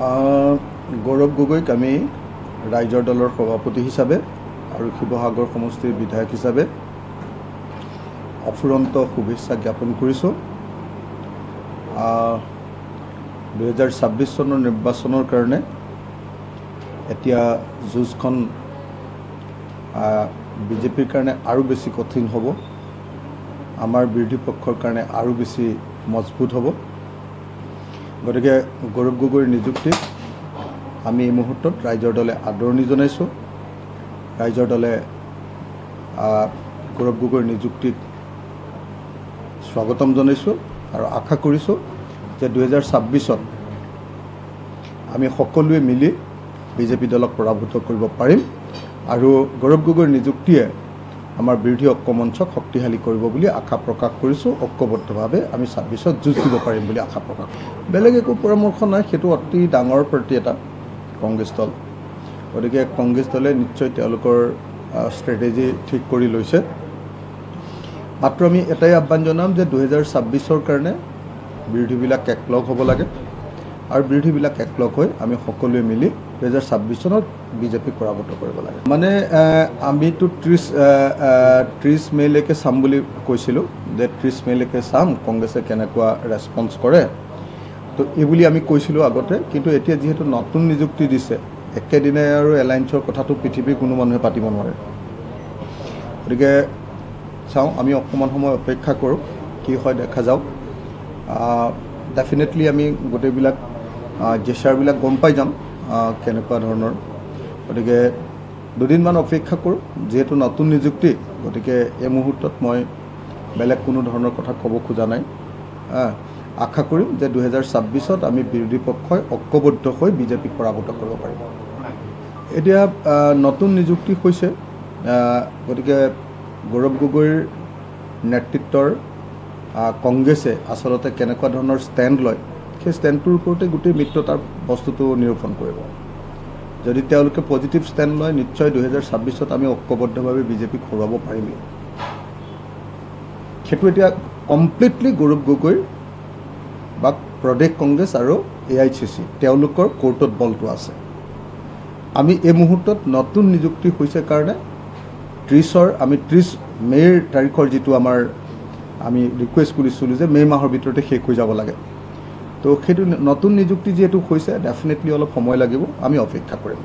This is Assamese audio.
গৌৰৱ গগৈক আমি ৰাইজৰ দলৰ সভাপতি হিচাপে আৰু শিৱসাগৰ সমষ্টিৰ বিধায়ক হিচাপে অফুৰন্ত শুভেচ্ছা জ্ঞাপন কৰিছোঁ। 2026 চনৰ নিৰ্বাচনৰ কাৰণে এতিয়া যুঁজখন বিজেপিৰ কাৰণে আৰু বেছি কঠিন হ'ব, আমাৰ বিৰোধী পক্ষৰ কাৰণে আৰু বেছি মজবুত হ'ব। গতিকে গৌৰৱ গগৈৰ নিযুক্তিক আমি এই মুহূৰ্তত ৰাইজৰ দলে আদৰণি জনাইছোঁ। ৰাইজৰ দলে গৌৰৱ গগৈৰ নিযুক্তিক স্বাগতম জনাইছোঁ আৰু আশা কৰিছোঁ যে 2026ত আমি সকলোৱে মিলি বিজেপি দলক পৰাভূত কৰিব পাৰিম আৰু গৌৰৱ গগৈৰ নিযুক্তিয়ে আমাৰ বিৰোধী ঐক্যমঞ্চক শক্তিশালী কৰিব বুলি আশা প্ৰকাশ কৰিছোঁ। ঐক্যবদ্ধভাৱে আমি 26ত যুঁজ দিব পাৰিম বুলি আশা প্ৰকাশ কৰিছোঁ। বেলেগ একো পৰামৰ্শ নাই, সেইটো অতি ডাঙৰ প্ৰতি এটা কংগ্ৰেছ দল। গতিকে কংগ্ৰেছ দলে নিশ্চয় তেওঁলোকৰ ষ্ট্ৰেটেজি ঠিক কৰি লৈছে। মাত্ৰ আমি এটাই আহ্বান জনাম যে 2026ৰ কাৰণে বিৰোধীবিলাক একলগ হ'ব লাগে আৰু বিৰোধীবিলাক একলগ হৈ আমি সকলোৱে মিলি 2026 চনত বিজেপিক পৰাভূত কৰিব লাগে। মানে আমিতো 30 মে'লৈকে চাম বুলি কৈছিলোঁ, যে 30 মে'লৈকে চাম কংগ্ৰেছে কেনেকুৱা ৰেছপন্স কৰে। তো এইবুলি আমি কৈছিলোঁ আগতে, কিন্তু এতিয়া যিহেতু নতুন নিযুক্তি দিছে, একেদিনাই আৰু এলায়েন্সৰ কথাটো পৃথিৱীৰ কোনো মানুহে পাতিব নোৱাৰে। গতিকে চাওঁ, আমি অকণমান সময় অপেক্ষা কৰোঁ, কি হয় দেখা যাওক। ডেফিনেটলি আমি গোটেইবিলাক জেচাৰবিলাক গম পাই যাম কেনেকুৱা ধৰণৰ। গতিকে দুদিনমান অপেক্ষা কৰোঁ, যিহেতু নতুন নিযুক্তি, গতিকে এই মুহূৰ্তত মই বেলেগ কোনো ধৰণৰ কথা ক'ব খোজা নাই। আশা কৰিম যে 2026ত আমি বিৰোধী পক্ষই ঐক্যবদ্ধ হৈ বিজেপিক পৰাভূত কৰিব পাৰিম। এতিয়া নতুন নিযুক্তি হৈছে, গতিকে গৌৰৱ গগৈৰ নেতৃত্বৰ কংগ্ৰেছে আচলতে কেনেকুৱা ধৰণৰ ষ্টেণ্ড লয়, সেই ষ্টেণ্ডটোৰ ওপৰতে গোটেই মিত্ৰতাৰ বস্তুটো নিৰূপণ কৰিব। যদি তেওঁলোকে পজিটিভ ষ্টেণ্ড লয়, নিশ্চয় 2026ত আমি ঐক্যবদ্ধভাৱে বিজেপিক হৰুৱাব পাৰিমেই। সেইটো এতিয়া কমপ্লিটলি গৌৰৱ গগৈৰ বা প্ৰদেশ কংগ্ৰেছ আৰু AICC তেওঁলোকৰ কোৰ্টত বলটো আছে। আমি এই মুহূৰ্তত নতুন নিযুক্তি হৈছে কাৰণে 30 মে'ৰ তাৰিখৰ যিটো আমি ৰিকুৱেষ্ট কৰিছিলোঁ যে মে' মাহৰ ভিতৰতে শেষ হৈ যাব লাগে, তো সেইটো নতুন নিযুক্তি যিহেতু হৈছে, ডেফিনেটলি অলপ সময় লাগিব, আমি অপেক্ষা কৰিম।